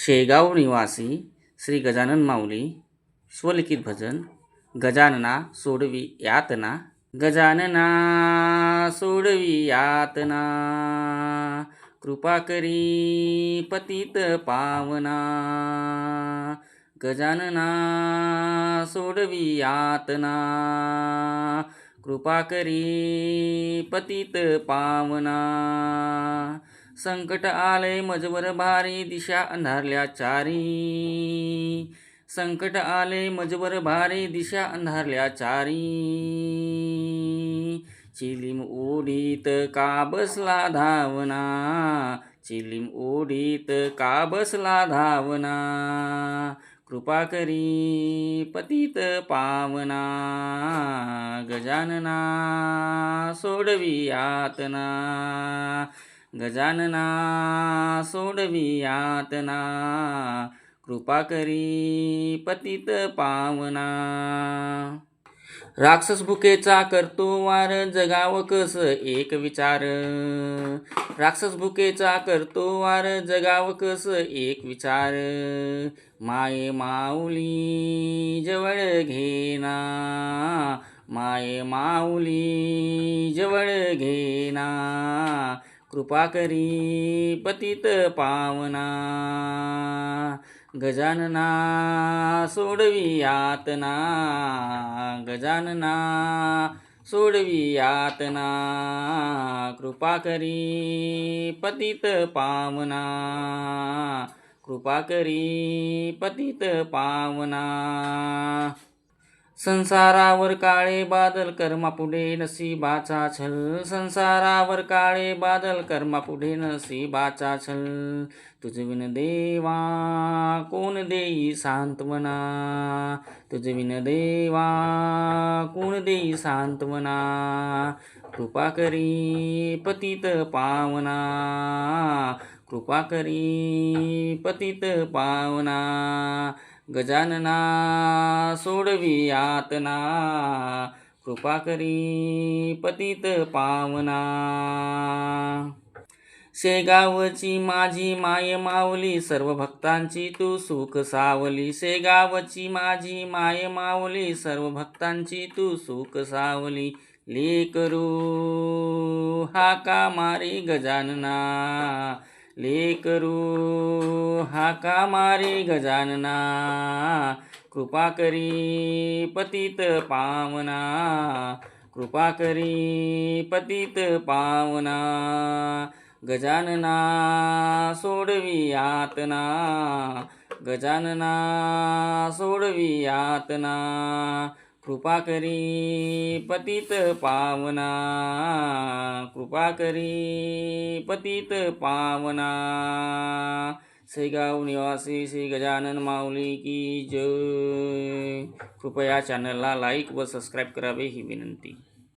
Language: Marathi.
शेगाव निवासी श्री गजानन माऊली स्वलिखित भजन गजानना सोडवी यातना। गजानना सोडवी यातना, कृपा करी पतित पावना। गजानना सोडवी यातना, कृपा करी पतित पावना। संकट आले मजवर भारी, दिशा अंधारल्या चारी। संकट आले मजवर भारी, दिशा अंधारल्या चारी। चिलीम ओढीत का बसला धावना, चिलीम ओढीत का बसला धावना। कृपा करी पतित पावना, गजानना सोडवी यातना। गजानना सोडवी यातना, कृपा करी पतित पावना। राक्षस भुकेचा करतो वार, जगाव कस एक विचार। राक्षस भुकेचा करतो वार, जगाव कस एक विचार। माये माऊली जवळ घेना, माये माऊली जवळ घेना। कृपा करी पतित पावना, गजानना सोडवी यातना। गजानना सोडवी यातना, कृपा करी पतित पावना। कृपा करी पतित पावना। संसारावर काळे बादल, कर्मापुढे नशिबाचा छल। संसारावर काळे बादल, कर्मापुढे नशिबाचा छल। तुझविन देवा कोण देई सांत्वना, तुझविन देवा कोण देई सांत्वना। कृपा करी पतित पावना, कृपा करी पतित पावना। गजानना सोडवी यातना, कृपा करी पतित पावना। शेगावची माझी माय माऊली, सर्व भक्तांची तू सुख सावली। शेगावची माझी माय माऊली, सर्व भक्तांची तू सुख सावली। लेकरू हाका मारी गजानना, लेकरू हाका मारी गजानना। कृपा करी पतित पावना, कृपा करी पतित पावना। गजानना सोडवी यातना, गजानना सोडवी यातना। कृपा करी पतित पावना, कृपा करी पतित पावना। शेगाव निवासी श्री गजानन माऊली की जय। कृपया चॅनलला लाईक व सबस्क्राईब करावे ही विनंती।